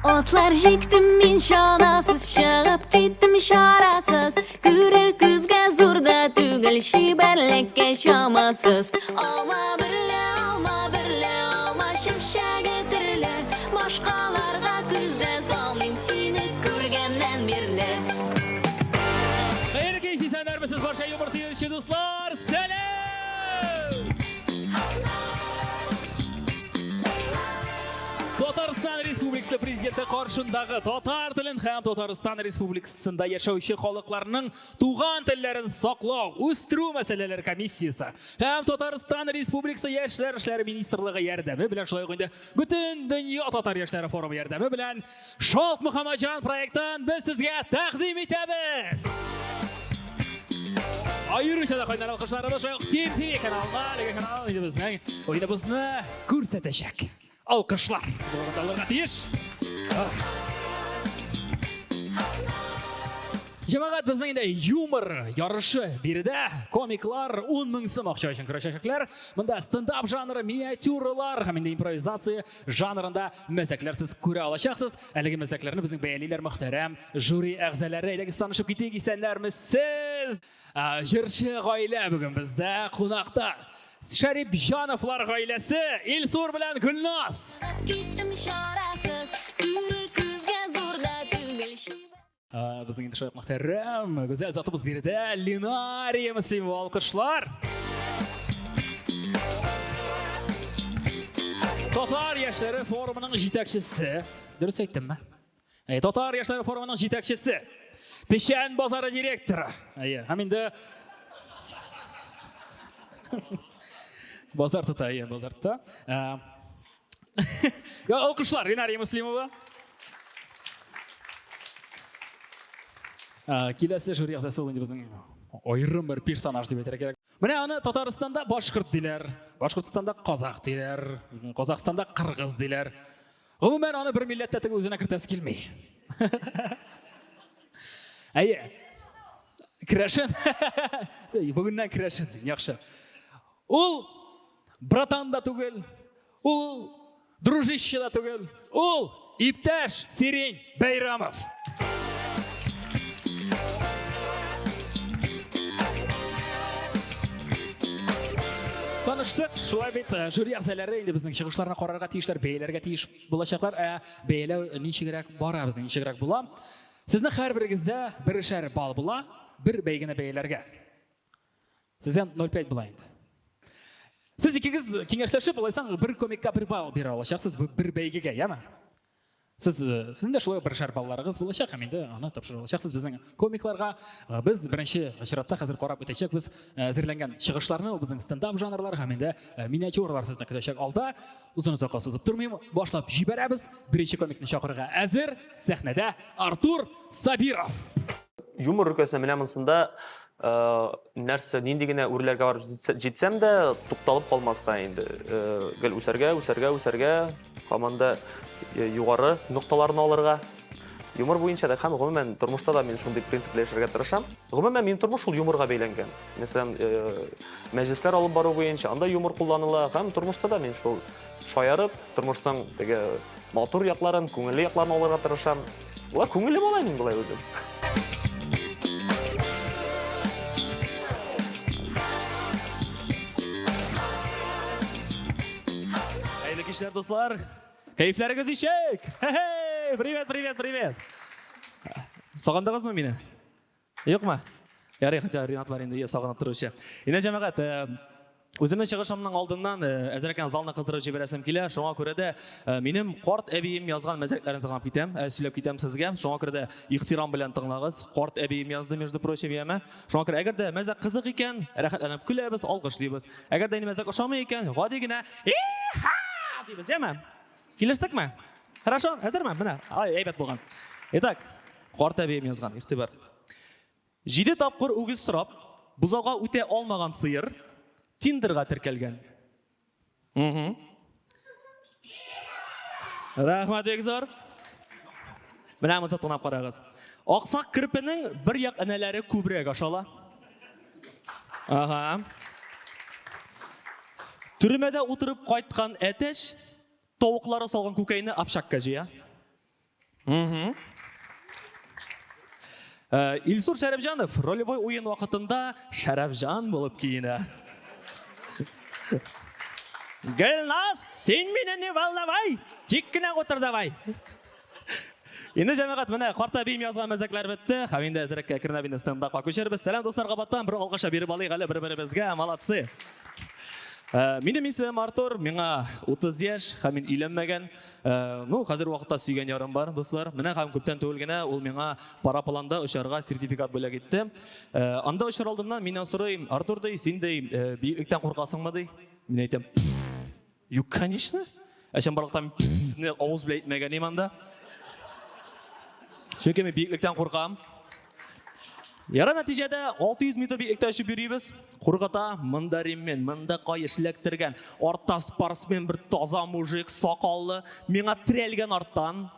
Otlar jiktim min şanasız, шығып kettim şarasız. Күрер күзге зурда түгіл, шиберлікке шамасыз. Алма бірлі, алма шешегі тірлі. Başqalarga күзде салмайм, сені көргеннен берлі. Hayırlı keyifli senler misiniz? Barça yumurta yarışı dostlar. Selam! Tatariston Respublikasi Prezidenti qarshindagi Tatar tilin ham Tatariston Respublikasida yashovchi xalqlarning tug'an tillarini saqlov, o'stiruv masalalari komissiyasi ham Tatariston Respublikasi Yoshlar ishlari ministrligi yordami bilan shunday qo'ydi. Butun dunyo Tatar yoshlari forumi yordami bilan Shoh Muhammadjon proyektidan biz sizga taqdim etamiz. Ayrıca da kaynanan alkışlarla Shoh TV kanalına oyunumuzni ko'rsatacak. Alkışlar. Doğrudalarına tiyiş. Cemaat bizning yumor yarışı birida komiklar 10 ming so'm akcha uchun kurashacaklar. Bunda stand-up janri, miniatyuralar hamda improvizatsiya janrida mazaklar siz ko'ra olasiz. Haligi mazaklarni bizning bayonlilar muhtaram juri a'zolari ila tanishib keting esanlarmisiz? Siz Jirchi oila bugun bizda qo'noqda. Sharif Janovlar oilasi Elsur bilan Gulnoz. Ketdim şarasız, күрер күзге зурда түгіл, Bizning intihoy muhtaram go'zal zotimiz birida Linariya Muslimova alqishlar. Tatar yoshlari forumining yetakchisi. Durust aytdimmi? Tatar yoshlari forumining yetakchisi. Peshan bozori direktori. Hamda bozor tutay, bozorda. Ya alqishlar Linariya Muslimova. Kelasi juri a'zosi bo'ldi bizning ayrim bir personaj deb aytara kerak. Mana uni Tataristonda boshqirt deylar, Boshqirdistonda qozoq deylar, Qozog'istonda qirg'iz deylar. Umuman uni bir millatda o'zini kiritasi kelmay. Ayy. Kirashin. Bugundan kirashin, yaxshi. U bratanda tugul, u дружище tugul, u Iptash Sering Bayramov. Tanıştık. Şulay bit jüri a'zolari endi bizning chiqishlarni qarorga tegishlar, beylarga tegish bo'lacaklar. Beylar nechigrak bora bizning nechigrak bo'la. Sizni har biringizda bir shar ball bo'la, bir beygina beylarga. Siz ham 0.5 bo'la endi. Siz ikkingiz kengashlashib bo'laysan, bir komikka bir ball bera olasiz, bir beygiga, ya'mi? Sizning shulay bir shar ballaringiz bo'lacak, endi uni topshira olasiz bizning komiklarga. Biz birinchi shiratda hozir qarab o'taylik. Biz hozirlangan chiqishlarni, bizning stand-up janrlari hamda miniatyuralar sizni kutacak. Olda uzun-uzoqqa so'zib turmayman, boshlab jibaramiz. Birinchi komikni chaqirga hozir sahnada Artur Sabirov. Yumor rükasına bilemensinde нәрсе нендегіне өрлерге барып жетсем де тоқталып қалмасқа енді. Гел үсәрге, команда юғары нұқталарын алырға. Юмор бойынша да һәм ғұмымен тұрмышта да мен шундай принципле яшәргә тырышам. Ғұмымен мен тұрмыш шул юморға бәйләнгән. Мәсәлән, мәҗлесләр алып бару бойынша анда юмор кулланыла, һәм тұрмышта да мен шул шаярып, тұрмыштың теге матур якларын, күңелле якларын алырга тырышам. Була күңелле була мин булай үзем. Arkadaşlar dostlar, keyifleriniz işek. Привет. Sağandınız mı beni? Yok mu? Yarı hatta Rinat var indi, sağanıp duruşu. Yine cemaat, özümün çıkışımның алдından әзіркен залына қыздырып жібересім келе. Шоңа көре де менің қарт әбейім yazған мәзәкләрін тыңлап кетем, сөйлеп кетем сізге. Шоңа көре де ихтирам белән тыңлагыз. Қарт әбейім язды между прочим яме. Шоңа көре әгәр дә мәзәк кызык икән, рәхәтләнеп көләбез, алкышлыйбыз. Әгәр дә мәзәк ошамый икән, гади генә deymiz, яме? Килештекме? Хорошо, әзерме? Менә, әйбәт булган. Итак, қарт әбейім язган, игътибар. 7 тапкыр үгез сорап, бузауга үтә алмаган сыер Tinder'ga terkelgen. Rahmat bek zor. Менә монысы тыңлап карагыз. Аксак кирпенең бер як энәләре күбрәк ашала. Ага. Türmede oturup kayıtkan eteş, tavuklara salgan көкәйне апшакка жия. Илсур Шәрәпжанов ролевой ойын вақытында Шәрәпжан болып киіне. Гүлназ, сен мені не волновай, тек кіна отыр давай. Енді жәмағат, міне қарта бейім yazған мәзәклер бітті. Хавинді әзірекке кірнабинді стендапқа көшербіз. Сәлем достар, қабаттан бір алғаша беріп алайық әлі бір-бірімізге. Молодцы. Менің исемім Артур, меңа 30 яш, хамин үйленмеген. Қазір уақытта сүйген ярым бар, достар. Міне хам көптен төгілгені, ол меңа парапланда ұшарға сертификат бөлек етті. Анда ұшар алдымнан менен сұрайым, Артур дей, сен дей, биіктен қорқасың ба дей? Мен айтам, конечно. Әшен барлықтан ауыз біле етмеген еманда. Çünkü мен биіктіктен қорқам. Яра нәтижеде 600 метр биіктікте ұшып жүрейбіз. Қорқата мындариммен, мында қайы шілектірген, артта спортсмен бір таза мужик, сақаллы, меңа тірелген арттан.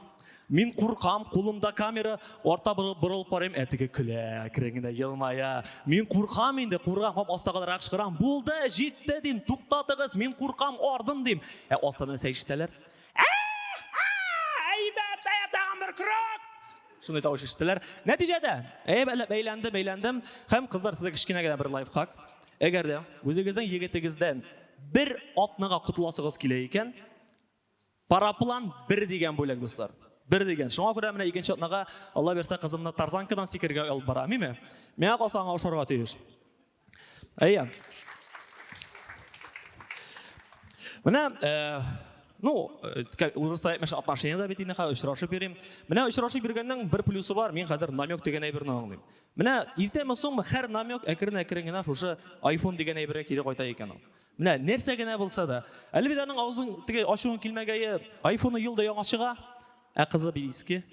Мен қорқам, қолымда камера, орта бұрылып қарайым, әтігі күлі, кіреңінде елмая. Мен қорқам енді, қорқам, астағалар ақшықырам. Болды, жетті дейм, тоқтатығыз, мен қорқам, ордым дейм. Астадан сәйшістелер. Әйбәт, аятағым бір күрек! Шундай тауыш іштілер. Нәтижеде, бәйләндім. Хәм қыздар сізге кішкене генә бір лайфхак. Егер де өзіңіздің егетігізден бір атныға құтыласығыз келе екен, параплан бір деген бөлек, достар. Бір деген. Шуңа күрә менә икенче атныға Алла берсә қызымны тарзанкадан секергә алып бара, миме? Миңа калса аңа ошарга тиеш. Әйе. Менә урысча әйтмәкче отношения да бит инде очрашып йөрим. Менә очрашып йөргәннең бер плюсы бар. Мин хәзер намек дигән әйберне аңлыйм. Менә иртәме соңмы һәр намек әкрен-әкрен генә шушы iPhone дигән әйбергә кире кайта икән ул. Менә нәрсә генә булса да, әлбиттәнең авызың теге ачуын килмәгәе, iPhone елда яңа чыга, кызы бит иске.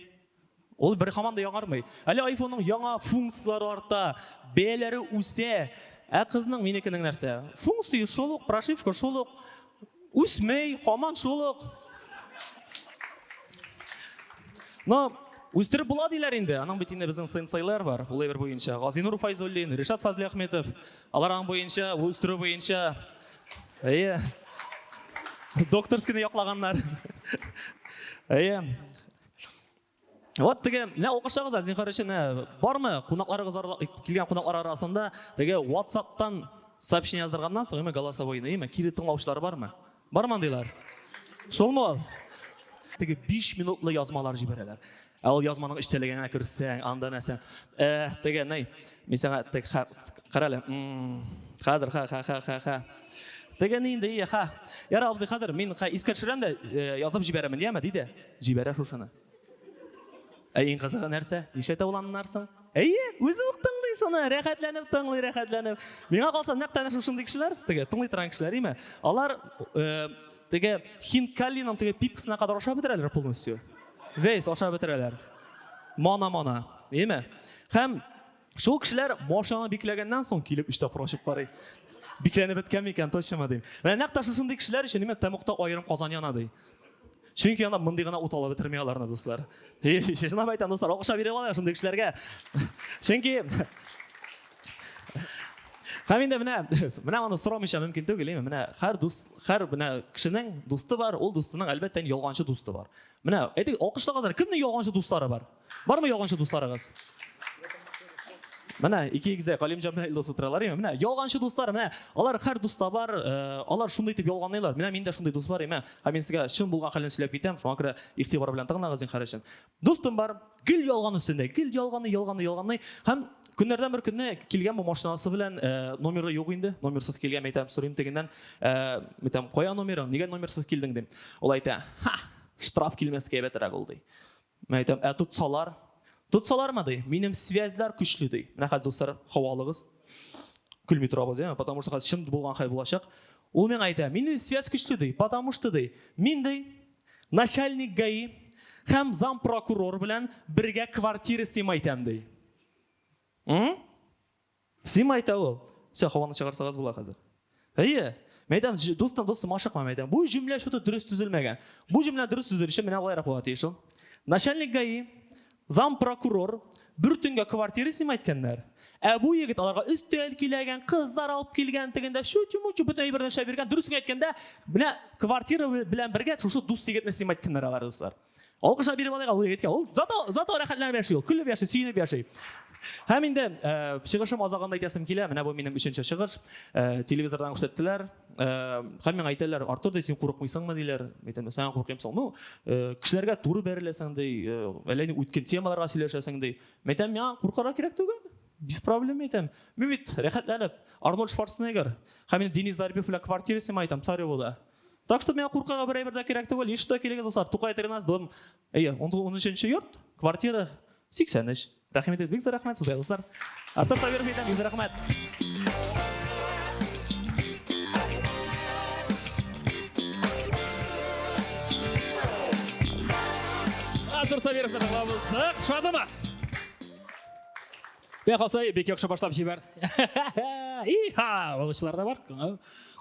Ул бер һаман да яңармый. Әле iPhone-ның яңа функциялары арта, бәяләре үсә. Кызның минекенең нәрсә? Функция шул ук, прошивка шул ук. Үсмей, хаман шулық. Үстіріп бұла дейлер енді. Аның бетінде біздің сенсейлер бар. Олай бір бойынша. Ғазинур Файзуллин, Решат Фазли Ахметов. Алар аң бойынша, үстірі бойынша. Докторскіні яқлағанлар. Вот теге, не оқышағыз әлзін қарашы, бармы келген қонақлар арасында теге WhatsApp-тан сообщение яздырғаннан соң голосовойны, кире тыңлаушылар бармы? Барман дейлар. Шол му ал? Теге 5 минутлы язмалар жіберелер. Ол язманың іштелегеніне көрсең, анда нәсен. Теге, мен сәңа қаралы. Қазір, Теге нейінде, Яра абзы қазір, мен искәт шырам да язып жіберемін, дейме, дейді? Жіберер шошаны. Ең қызығы нәрсе? Неше тауланын арсың? Өзі ұқтың дей шоны, рәхәтләніп, рәхәтләніп. Меңа қалса нәқтәні шошынды кішілер, теге, тұңлай тұран кішілер, еме? Алар, теге, хинкалиның теге пипкісіне қадар оша бітірәлер полностью. Вейс оша бітірәлер. Мана, еме? Хәм, шол кішілер машаны бикләгеннен соң келіп ішті прошып қарай. Бикләні біткәм екен, точно дейм. Нәқта шошынды кішілер үшін еме тәміқта айырым қазан яна дей. Çünkü yana mındigana utala bitirmeyalarına dostlar. Şuna baytan dostlar, okuşa biri var ya şundaki kişilerge. Çünkü Haminde mene onu soramışam mümkün değil mi? Mene her kişinin dostu var, ol dostunun elbette yolğancı dostu var. Mene etik okuştağızlar, kimnin yolğancı dostları var? Var mı yolğancı dostlarınız? Mene iki güzel kalimcam ildosu oturarlar ya. Mene yolğancı dostlar, mene alar her dosta var, alar şunday etip yolğanlaylar. Mene mende şunday dost var ya. Мен sizge şun bulgan halini söyleyip gittim. Şuna göre ihtibar bilen tağınağızın karışın. Dostum var, gül yolğan üstünde, gül yolğanlay. Hem günlerden bir günde kelgen bu maşinası bilen nomeri yok indi. Nomersiz kelgen meytem sorayım teginden. Meytem koya nomeri, negen nomersiz keldin deyim. Olay ta, ştraf kelmeske beterek oldu. Meytem tutsalar mı dey? Benim связьлар күчлü dey. Mene hal dostlar havalığız. Külmey turabız ya, потому что şimdi bulgan hay bulacak. Ol men ayta, menin связь күчлü dey, потому что dey. Мен dey начальник ГАИ hem zam prokuror bilen birge kvartira simaytam dey. Simayta ol. Sen havаны çıgarsagız bula hazır. Meydan dostum aşıqma meydan. Bu cümle şutu dürüst düzülmegen. Bu cümle dürüst düzülüşü mene olayrak bolat eşil. Начальник ГАИ zam prokuror bir tünge kvartira simaytkenler. Bu yigit alarga üstel kilegen, kızlar alıp kelgen tegende şu bütün ayberden şey bergen dürüst aytkanda, mene kvartira bilen birge şu dost yigitne simaytkenler alar dostlar. Алқыша беріп алайық, алға кеткен. Ол зато рахатланып яши, ол күліп яши, сүйініп яши. Һәм инде чыгышым азагында әйтәсем килә, менә бу минем 3нче чыгыш. Телевизордан күрсәттеләр. Һәм мен әйтәләр, Артур, син курыкмыйсыңмы диләр. Әйтәм, сен курыкмыйсың. Ну, кешеләргә туры бәреләсәң ди, әллә үткән темаларга сөйләшәсәң ди. Әйтәм, миңа куркырга кирәк түгел. Без проблем әйтәм. Мин бит рәхәтләнеп, Арнольд Шварценеггер, һәм Денис Зарипов белән квартирасында әйтәм, Царевода. Так что миңа куркырга берәр дә кирәк түгел. Ишетә килегез усар, Тукай 13 дом. 13нче йорт, квартира 83. Рәхмәт, бик зур рәхмәт сезгә, дуслар. Артур Сабиров әйтәм, бик зур рәхмәт. Артур Сабировны тыңлабыз. Шадымы? Бек алсай, бек яхшы башлап җибәр. Иха, балычылар да бар.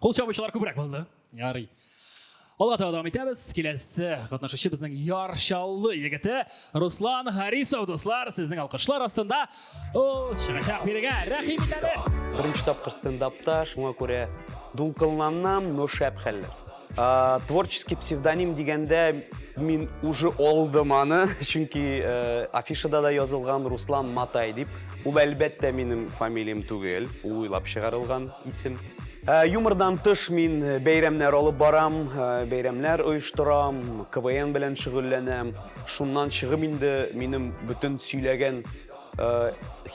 Кул чабучылар күбрәк булды. Ярый. Алга давам итәбез. Киләсе катнашучы безнең яршаулы егете Руслан Харисов, дуслар, сезнең алкышлар астында ул чыгачак бирегә. Рәхим итәле. Беренче тапкыр стендапта, шуңа күрә дулкынланам, но шәп хәлләр. Творческий псевдоним дигәндә мин уже алдым аны, чөнки афишада да язылган Руслан Матай дип. Ул әлбәттә минем фамилиям түгел, ул уйлап чыгарылган исем. Юмордан тыш мин бәйрәмнәр алып барам, бәйрәмнәр оештырам, КВН белән шөгыльләнәм. Шуннан чыгып инде минем бүтән сөйләгән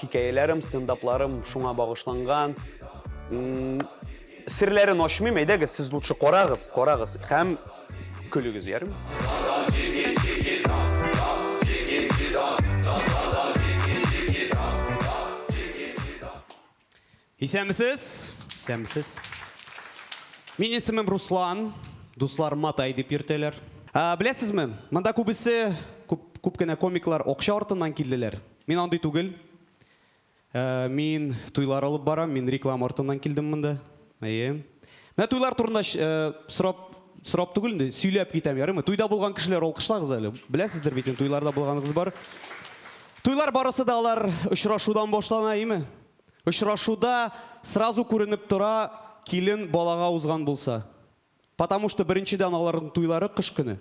хикәяләрем, стендапларым шуңа багышланган. Серләрен ачмыйм, әйдәгез, сез лучше карагыз һәм көлегез, ярым. Исәнмесез? Исәнмесез. Минем исемем Руслан, дуслар Матай дип йөртәләр. Беләсезме, монда күбесе, күп кенә комиклар акча артыннан килделәр. Мин андый түгел. Мин туйлар алып барам, мин реклама артыннан килдем монда. Әйе. Мен туйлар турында сорап түгел инде, сөйләп китәм, ярымы? Туйда булган кешеләр алкышлагыз әле. Беләсездер бит, туйларда булганыгыз бар. Туйлар барысы да алар очрашудан башлана, әйеме? Очрашуда сразу күренеп тора килен балага узган булса. Потому что беренчедән аларның туйлары кыш көне.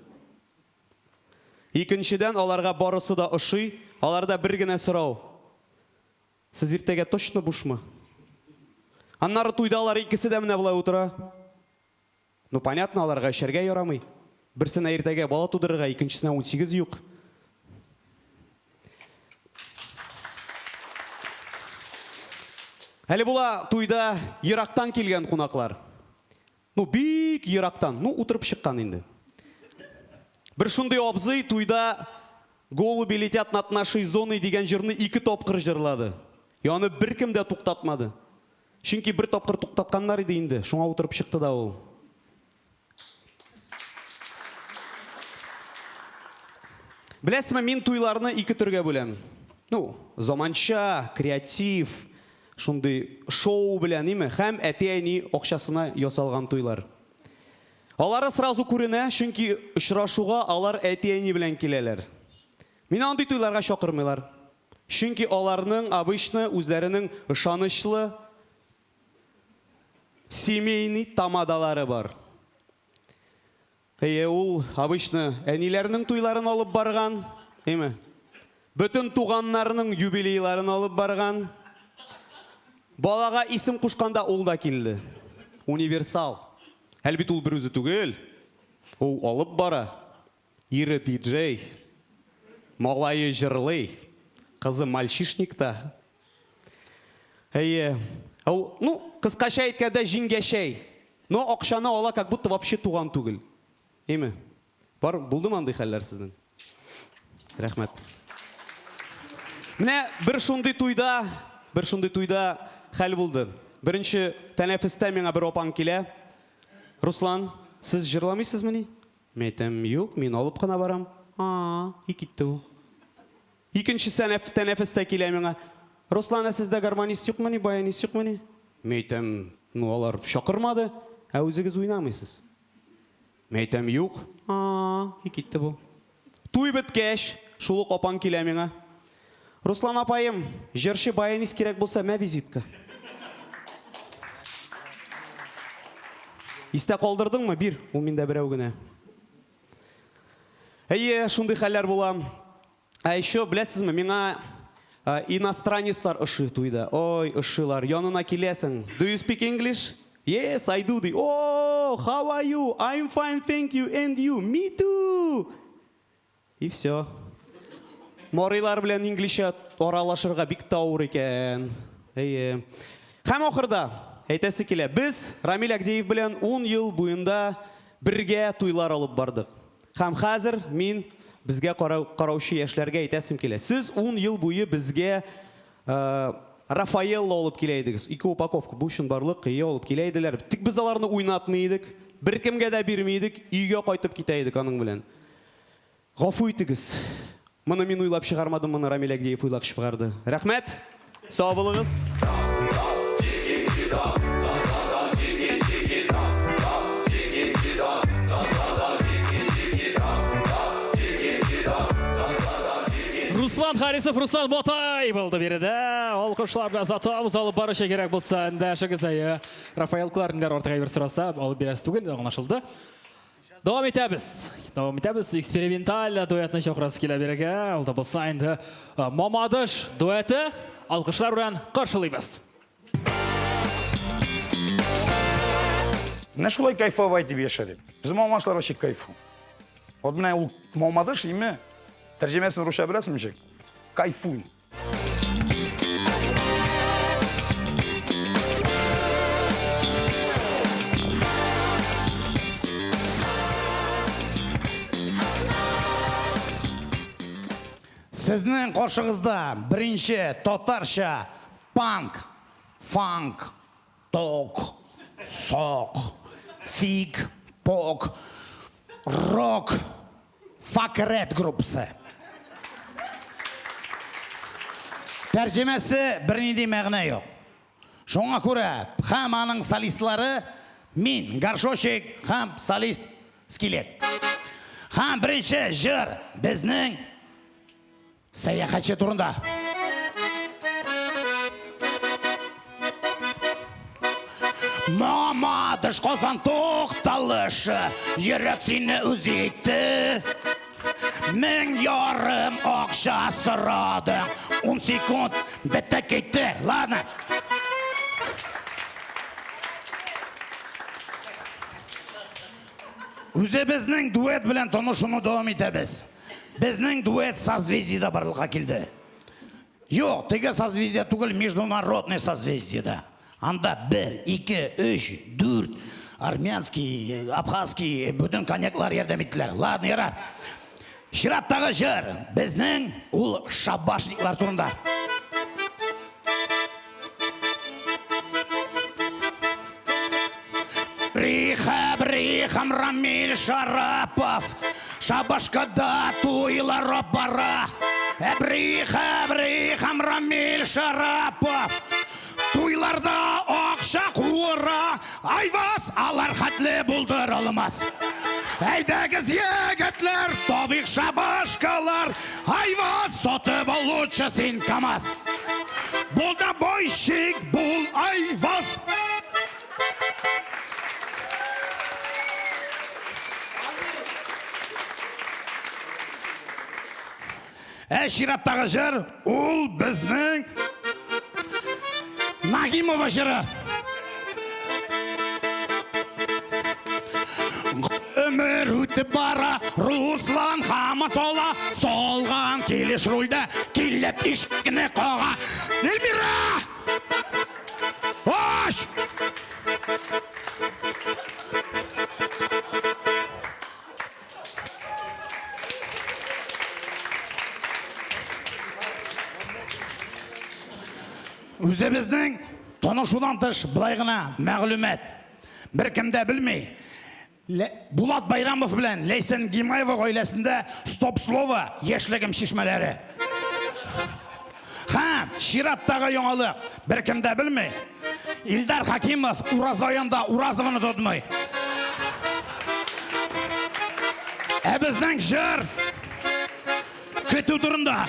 Икенчедән аларга барысы да ошый, аларда бер генә сорау. Сез иртәгә точно бушмы? Аннары туйдалар икесе дә менә булай утыра. Ну понятно, аларга эшәргә ярамый. Берсенә иртәгә бала тудырырга, икенчесенә 18 юк. Әле була туйда ерактан килгән кунаклар. Ну бик ерактан, ну утырып чыккан инде. Бер шундый абзый туйда «Голуби летят над нашей зоной» дигән җырны 2 тапкыр җырлады. Яны беркем дә туктатмады. Чөнки бер тапкыр туктатканнар иде инде, шуңа утырып чыкты да ул. Беләсезме, мин туйларны 2 төргә бүләм. Ну, заманча, креатив, шундый шоу белән, име, һәм әти-әни акчасына ясалган туйлар. Алары сразу күренә, чөнки очрашуга алар әти-әни белән киләләр. Мин андый туйларга чакырмыйлар. Чөнки аларның обычно үзләренең ышанычлы семейный тамадалары бар. Ул обычно әниләрнең туйларын алып барган, име? Бүтән туганнарның юбилейларын алып барган. Балага исем кушканда ул да килде. Универсал. Әлбит ул бер үзе түгел. Ул алып бара. Ире диджей. Малайы җырлый. Кызы мальчишникта. Ул, ну, кыскача әйткәндә җиңгәшәй. Но акчаны ала, как будто вообще туган түгел. Име? Бар, булдымы андый хәлләр сезнең? Рәхмәт. Менә бер шундый туйда хәл булды. Беренче тәнәфестә миңа бер апаң килә. Руслан, сез җырламыйсызмы ни? Мен әйтәм, юк, мин алып кына барам. И китте ул. Икенче тәнәфестә килә миңа. Руслан, сездә гармонист юкмы ни, баянист юкмы ни? Мен әйтәм, ну алар чакырмады, ә үзегез уйнамыйсыз. Мен әйтәм, юк. И китте бу. Туй беткәч, шул ук апаң килә миңа. Руслан апайым, җырчы баянист кирәк булса, мә визитка. Истә калдырдыңмы? Бир, ул миндә берәү генә. Әйе, шундый хәлләр була. Еще, беләсезме, миңа иностранецлар ышы туйда. Ой, ышылар, янына киләсең. Do you speak English? Yes, I do. Oh, how are you? I'm fine, thank you. And you? Me too. И все. Морилар белән инглишчә аралашырга бик тауыр икән. Әйе. Һәм ахырда әйтәсе килә, без Рамил Агдеев белән 10 ел буенда бергә туйлар алып бардык. Һәм хәзер мин безгә караучы яшьләргә әйтәсем килә. Сез 10 ел буе безгә Рафаэлла алып килә идегез. 2 упаковка бу өчен барлык кыя алып килә иделәр. Тик без аларны уйнатмый идек, беркемгә дә бирми идек, өйгә кайтып китә идек аның белән. Гафу итегез. Моны мин уйлап чыгармадым, моны Рамил Агдеев уйлап чыгарды. Рәхмәт. Сау булыгыз. Руслан Харисов, Руслан Мотай болды береді. Ол құшыларына затауыз алып барыша керек болса, әндәшігіз әйі Рафаэл Кларндар ортаға бір сұраса, ол берәс түгел, оған ашылды. Давам етәбіз. Эксперименталь дуэтны шоқырасы келе береге. Ол да болса енді Мамадыш дуэті алқышлар өрән қаршылайбыз. Не шулай кайфовай деп яшадым. Біз мамашлар вообще кайфу. Вот мына ул Мамадыш име тәрҗемәсен русча беләсеңме чек? Кайфуй. Сезнең каршыгызда беренче татарча панк, фанк, ток, сок, фиг, пок, рок, факрет группасы. Тәрҗемәсе бернинди мәгънә юк. Шуңа күрә һәм аның солистлары мин, гаршошик һәм солист скелет. Һәм беренче җыр безнең сәяхәтче турында. Мамадыш Казан тукталышы, йөрәк сине үзитте. 1000 ярым акча сорадың, 10 секунд бетте китте. Ладно. Үзебезнең дуэт белән танышуны дәвам итәбез. Безнең дуэт созвездиедә барлыкка килде. Юк, теге созвездие түгел, международный созвездиедә. Анда 1, 2, 3, 4 армянский, абхазский бүтән коньяклар ярдәм иттеләр. Ладно, ярар. Чираттагы җыр безнең ул шабашниклар турында. Брихам Рамиль Шарапов, шабашкада туйлар бара. Брихам Рамиль Шарапов, туйларда акча куыра. Айвас, алар хәтле булдыр алмас. Әйдәгез егетләр, табик шабашкалар. Айвас, сатып алучы син КамАЗ. Бул да бойщик, бул айвас. Чираттагы җыр ул безнең Нагимова җыры. Ömür үтеп бара, Руслан хамы сола, солган килеш рульда, килеп ишкне кага. Эльмира! Ош! Үзебезнең танышудан тыш былай гына мәгълүмат. Беркем дә белми. Булат Байрамов белән Лейсен Гимаева гаиләсендә стоп слово яшьлегем шишмәләре. Һәм чираттагы яңалык беркем дә белми. Илдар Хакимов Уразаянда Уразовны тотмый. Безнең җыр көтү турында.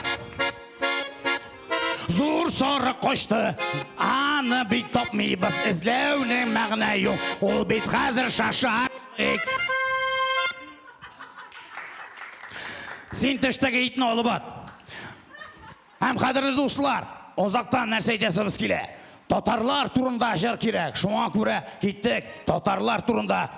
Зур сары качты, аны бит тапмыйбыз, эзләүнең мәгънә юк, ул бит хәзер шаша. Сен тіштігі итін олы бат. Әм қадірлі достар, озақтан нәрсе айтасымыз келе. Татарлар турында жыр керек. Шуңа көре кеттік татарлар турында.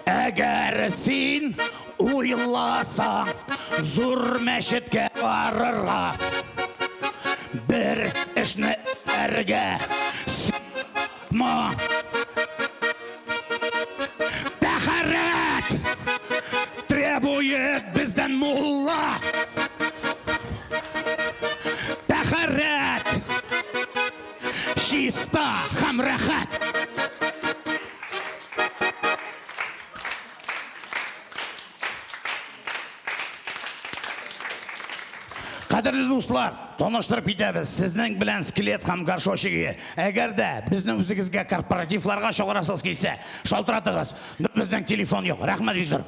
Әгәр сен уйласаң, зур мәшітке барырға, бір ішні әрге сүйма. Тәхәрәт требует бізден мулла. Тәхәрәт чиста һәм рәхәт. Қадірлі достар, тоныштырып кетеміз. Сіздің білән скелет һәм гаршошыға. Әгәр дә біздің үзігізге корпоративларға шоғырасыз келсе, шалтыратығыз. Біздің телефон жоқ. Рахмет, Виктор.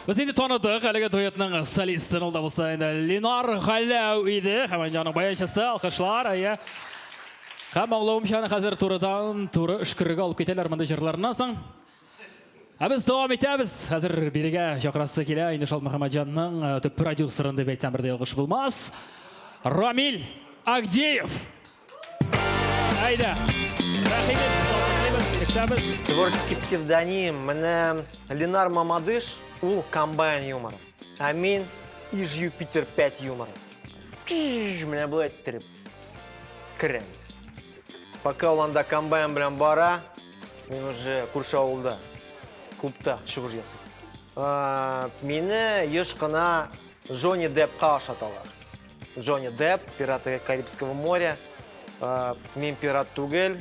Біз енді таныдық, әлігі дуэтінің солистін олда болса енді Ленар Ғалау еді. Хәмән жаның баяншысы, алқышлар, әйе. Һәм аңлауымшаны қазір турыдан туры үшкірігі алып кетелер мұнда жырларынан соң. Біз давам етеміз. Қазір береге шақырасы келе, енді Шалт Мұхамаджанның төп продюсерін деп айтсам бірде алғыш болмас. Рамиль Агдеев. Айда. Творческий псевдоним мене Ленар Мамадыш, ул комбайн юмора. А мен иж Юпитер 5 юмора. Мене бұл әттіріп кірем. Пока оланда комбайн білен бара, мен уже күрші ауылда, клубта шығыш ясып. Мені еш қына Джонни Депқа ашаталар. Джонни Деп, пираты Карибского моря. Мен пират түгел.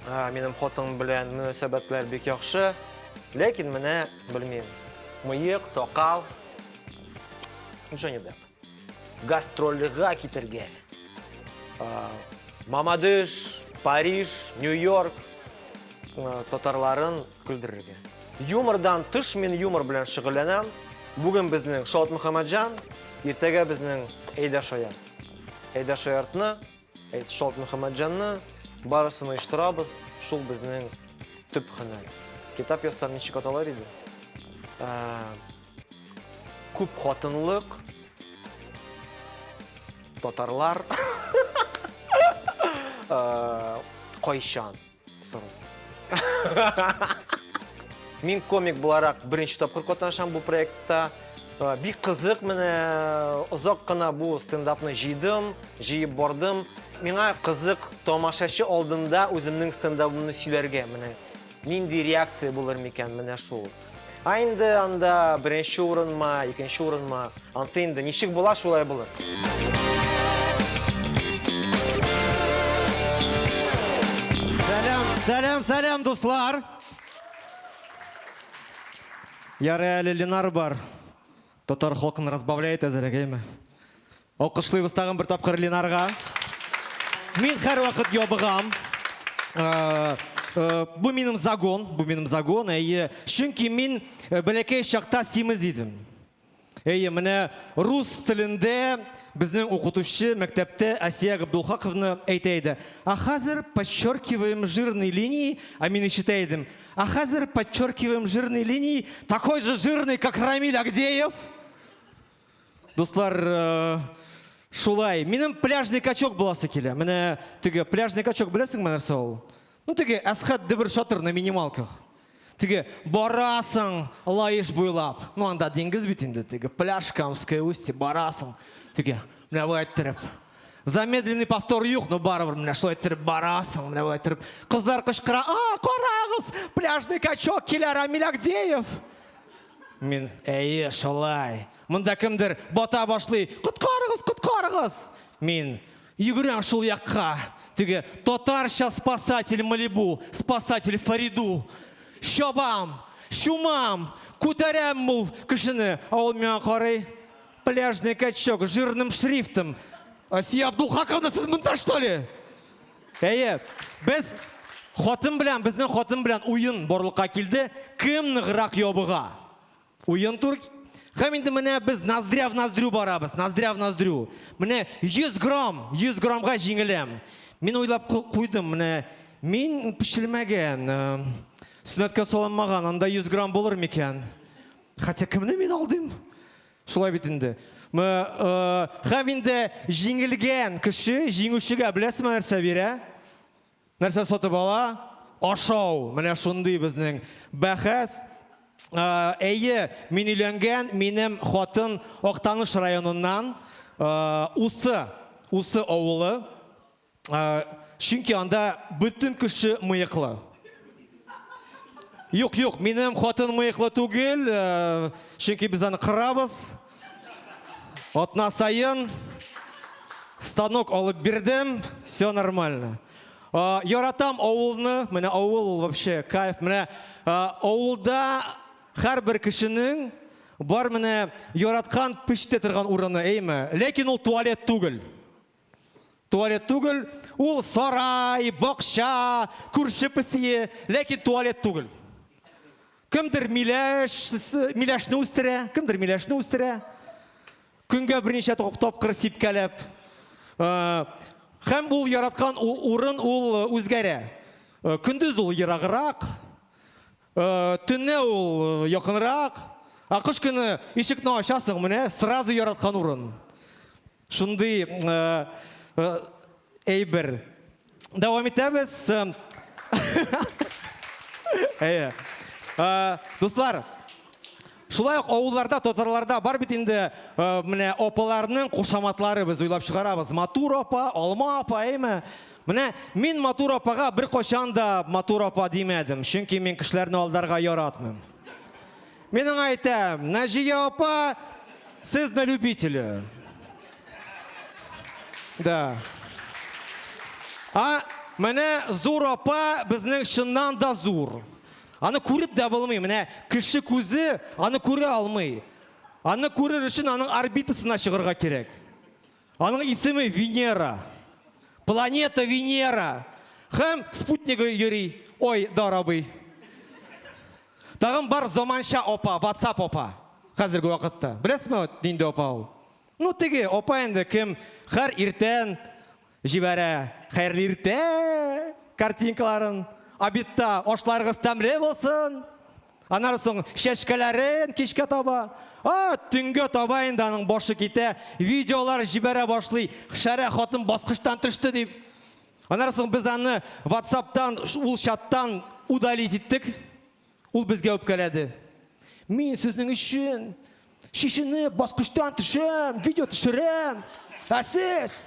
Менің хотың білен мүнәсәбәтләр бек яқшы. Лекен мене білмейм. Мыйық, соқал. Джонни Деп. Гастроліға кетерге. Мамадыш, Париж, Нью-Йорк татарларын күлдірерге. Юмордан тыш мен юмор білен шығыланам. Бүгін біздің Шалт Мұхамаджан, ертеге біздің Эйда Шоярт. Эйда Шояртны, Шалт Мұхамаджанны барысыны иштырабыз, шул біздің түп хынай. Китап яссам ничек аталар иде. Күп хатынлык, татарлар, Қойшан. Мен комик боларақ бірінші тапқыр қатнашам бұл проектта. Бик қызық, мене ұзақ қана бұл стендапны жиып бардым. Меңа қызық тамашашы алдында өзімнің стендапымны сөйлерге. Нинди реакция болар мекен мене шул. Айынды анда бірінші орын ма, екінші орын ма, ансы енді нешік бола шулай болар. Сәлем, достар. Яры әлі Ленар бар. Татар халқын разбавляет әзірегейме. Алқышлайбыз тағын бір тапқыр Ленарға. Мен әр вақыт ябығам. Бұл менің загон. Шүнки мен бәлекей шақта семіз едім. Міне рус тілінде біздің оқытушы мәктепте Асия Ғабдулхақовны айтайды. А қазір подчеркиваем жирные линии, а мен считаем. А қазір подчеркиваем жирные линии, такой же жирный, как Рамиль Агдеев. Достар, шулай. Менің пляжный качок боласы келе. Міне тігі пляжный качок білесің ме нәрсе ол? Ну тігі әсхат дебір шатыр на минималках. Тіге барасың лайыш бойлап. Ну анда деңгіз бетінде, тіге пляж Камское устье, барасың. Тіге, міне бұл әттіріп. Замедленный повтор юқ, но барывыр, міне шо әттіріп барасың, міне бұл әттіріп. Қыздар қышқыра, қарағыз, пляжный качок келер Рамиль Агдеев. Мен, шолай. Мұнда кімдір бота башлай, құтқарығыз. Мен, югірем шул яққа. Тіге, татарша спасатель Малибу, спасатель Фариду. Шобам, шумам, кутарям мұл кішіні. А ол мен қарай пляжный качок жирным шрифтом. Асия Абдулхақовна, сіз мұнда, что ли? Біз Хатын белән, безнең хатын белән уен барлыкка килде. Кем ныграк ябыга? Уен тур. Һәм инде менә без ноздря в ноздрю барабыз. Ноздря в ноздрю. Менә 100 граммга җиңеләм. Мин уйлап куйдым, менә мин пешелмәгән, сөннәткә салынмаган, анда 100 грамм булыр микән? Хәтта кемне мин алдым? Шулай бит инде. Һәм инде җиңелгән кеше җиңүчегә беләсезме нәрсә бирә? Нәрсә сатып ала? Ашау. Менә шундый безнең бәхәс. Әйе, мин өйләнгән, минем хатын Актаныш районыннан, Усы авылы. Чөнки анда бөтен кеше мыеклы. Юк, минем хатын мыеклы түгел, чөнки без аны кырабыз. Атна сайын станок алып бирдем, все нормально. Яратам авылны, менә авыл вообще кайф. Менә авылда һәрбер кешенең бар менә яраткан пеште торган урыны, әйме? Ләкин ул туалет түгел. Туалет түгел, ул сарай, бакча, күрше песие, ләкин туалет түгел. Кемдер миләшне үстерә, Көнгә берничә тапкыр сипкәләп. Һәм ул яраткан урын ул үзгәрә. Көндез ул ераграк, төнне ул якынрак. Кыш көне ишекне ачасың, менә сразу яраткан урын. Шундый әйбер. Дәвам итәбез. Дуслар, шулай ук авылларда, татарларда бар бит инде менә апаларның кушаматлары без уйлап чыгарабыз. Матур апа, алма апа, әйме? Менә мин матур апага бер качан да матур апа димәдем, чөнки мин кешеләрне алдарга яратмыйм. Минең әйтәм, Наҗия апа, сез на любителя. Да. Менә зур апа безнең чыннан да зур. Аны күреп дә булмый. Менә кеше күзе аны күрә алмый. Аны күрер өчен аның орбитасына чыгарга кирәк. Аның исеме Венера. Планета Венера. Һәм спутнигы йөри. Ой, дарабый. Тагын бар заманча апа, WhatsApp апа. Хәзерге вакытта. Беләсезме нинди апа ул? Ну теге апа инде кем һәр иртән җибәрә. Хәерле иртә картинкаларын. Обидта ашларыгыз тәмле булсын. Аннан соң чәчкәләрен кичкә таба. Төнгә таба инде аның башы китә. Видеолар җибәрә башлый. Шәрә хатын баскычтан төште дип. Аннан соң без аны WhatsApp'тан, ул чаттан удалить иттек. Ул безгә үпкәләде. Мин сезнең өчен шишене баскычтан төшәм, видео төшерәм. Сез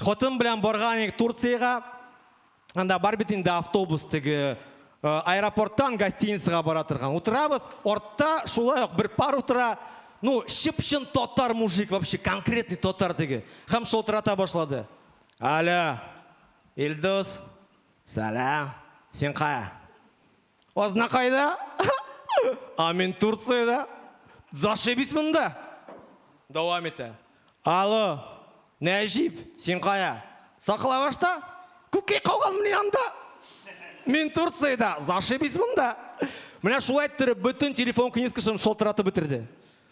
хатын белән барган Турцияга. Анда бар бит инде автобус теге аэропорттан гостиницага бара торган. Утырабыз, артта шулай ук бер пар утыра. Ну, шипшин татар мужик, вообще конкретный татар теге. Һәм шалтырата башлады. Алло, Илдус, салам, сен кая? Озна кайда? Мин Турцияда. Зашибись монда. Дәвам итә. Алло, Нәҗип, сен кая? Саклавашта? Күккә калган менә анда. Мин Турцияда. Зашибись монда. Менә шулай иттереп бөтен телефон книжкасын шалтыратып бетерде.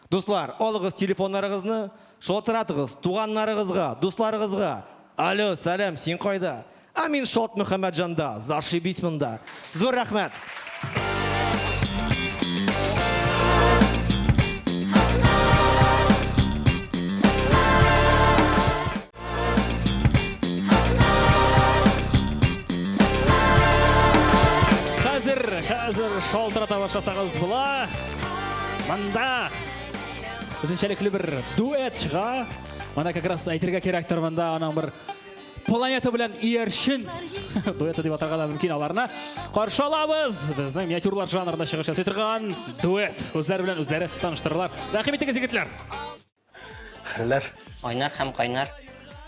Дуслар, алыгыз телефоннарыгызны, шалтыратыгыз туганнарыгызга, дусларыгызга. Алло, салам, син кайда? Мин Шот Мөхәммәтҗанда. Зашибись монда. Зур рәхмәт. Хәзер шалтырата башласагыз була. Мында үзенчәлекле бер дуэт чыга. Ана как раз әйтергә кирәктер монда аның бер планета белән иярчен дуэты дип атарга да мөмкин аларны. Каршы алабыз. Безнең миниатюрлар жанрында чыгыш ясый торган дуэт. Үзләре белән үзләре таныштыралар. Рәхим итегез егетләр. Хәлләр. Айнар һәм Кайнар.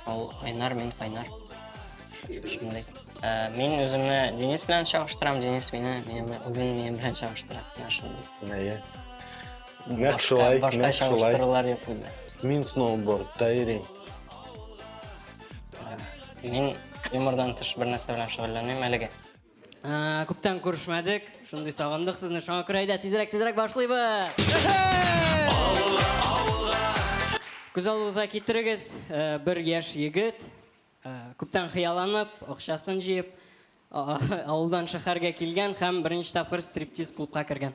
Ул Айнар, мин Кайнар. Шундый. Мин үземне Денис белән чагыштырам, Денис мине үзен белән чагыштыра. Шундый. Нәкъ шулай, Башка чагыштырулар юк инде. Мен сноубордта йөрим. Мен юмордан тыш бер нәрсә белән шөгыльләнмим әлегә. Күптән күрешмәдек. Шундый сагындык сезне. Шуңа күрә әйдә тизрәк башлыйбыз. Күз алдыгызга китерегез, бер яшь егет, күптән хыялланып, акчасын җыеп, авылдан шәһәргә килгән һәм беренче тапкыр стриптиз клубка кергән.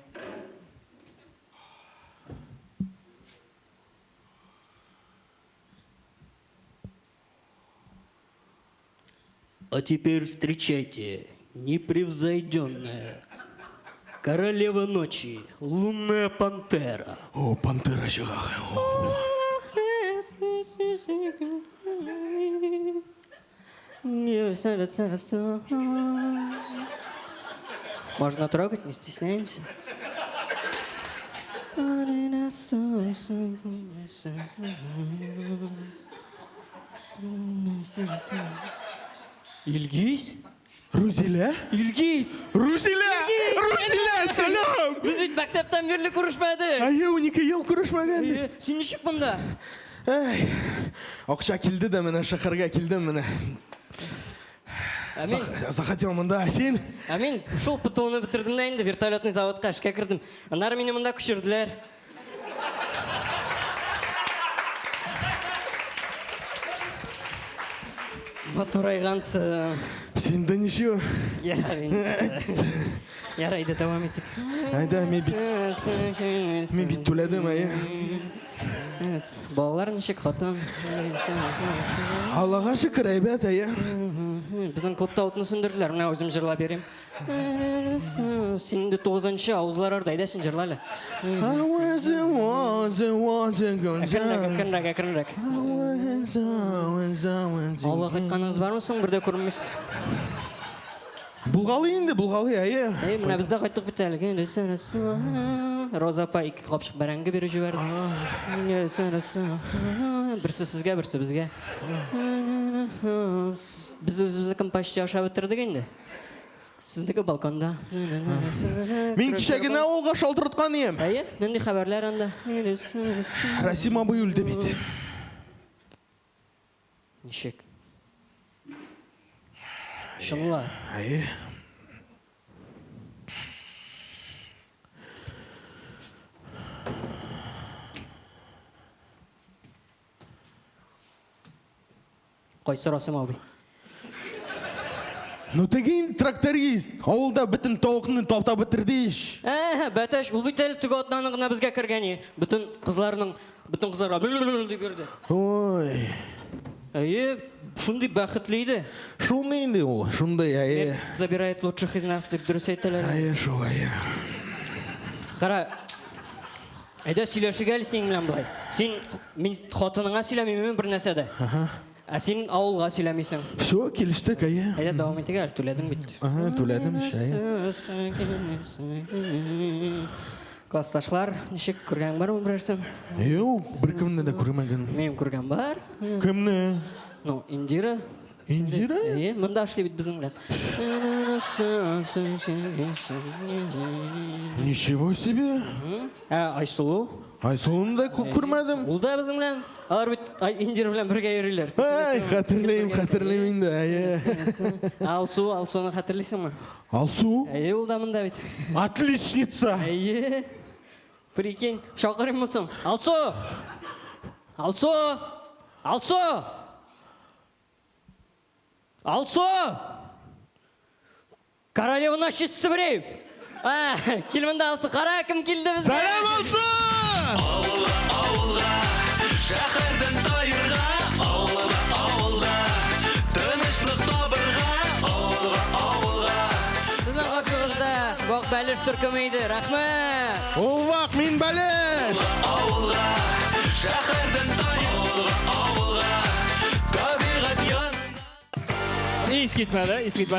А теперь встречайте, непревзойденная королева ночи, лунная пантера. О, пантера шыға. Можно трогать, не стесняемся. Илгиз? Рузилә? Илгиз! Рузилә! Рузилә, сәлам! Biz bit мәктәптән бирле күрешмәдек. Әйе, 12 ел күрешмәгән. Син ничек монда? Әй, акча килде дә менә шәһәргә килдем менә. Захотел монда, син? Мин шул ПТУны бетердем дә инде вертолетный заводка эшкә кердем. Аннары мине монда күчерделәр. Матурайгансы. Син дә ничего? Ярайды, давам итик. Айда, мен бит түләдем, әйе. Балалар ничек хатын? Аллаға шөкер, әйбәт, әйе. Безнең клубта утны сөндерделәр. Менә үзем җырлап бирим. Син инде 9нчы авызлар орда, әйдә син җырла әле. Әкренрәк. Аллаһ әйткәнегез бармы соң, бердә күрмисез? Булгалы инде, булгалы, әйе. Менә бездә кайттык бит әле. Роза апа 2 капчык бәрәңге биреп җибәрде. Берсе сезгә, берсе безгә. Без үзебезнең почти ашап бетердек инде. Сезнеке балконда. Мин кичә генә авылга шалтырткан идем. Әйе, нинди хәбәрләр анда? Расим абый үлде бит. Ничек? Шыңла. Әйе. Кайсы Расим абый? Ну тегин тракторист. Авылда бөтен тавыкны таптап бетерде иш. Бәтәш, ул бит әле теге атнаны гына безгә кергән. Бөтен кызларга дип бирде. Ой. Әйе, шундый бәхетле иде. Шуны инде ул, шундай, әйе. Забирает лучших из нас, дип дөрес әйтәләр. Әйе, шулай. Кара. Әйдә сөйләшик әле син белән болай. Син мин хатыныңа сөйләмим бер нәрсә дә. Ә син авылга сөйләмисең. Всё, килештек, әйе. Әйдә дәвам итик әле, түләдең бит. Түләдем шәй. Классташлар, ничек күргән бармы берәрсен? Юк, беркемне дә күрмәгән. Мин күргән бар. Кемне? Ну, Индира. Индира? Әйе, монда эшли бит безнең белән. Ничего себе. Айсулу. Айсулуны да күрмәдем. Ул да безнең белән. Алар бит Индира белән бергә йөриләр. Ай, хәтерләйм инде, әйе. Алсуны хәтерлисеңме? Алсу? Әйе, ул да монда бит. Отличница. Әйе. Прикинь, шакырым соң. Алсу! Алсу! Алсу! Алсу! Королева ночи Сибирь! Кил монда Алсу, кара кем килде безгә. Сәлам Алсу! Авылга, шәһәрдән тайырга, авылга, тынычлык табырга, авылга. Сезнең каршыгызда вак бәлеш төркеме иде. Рәхмәт. Ул вак мин бәлеш. Авылга, шәһәрдән тайырга, авылга, табигать ян. Искитмәде,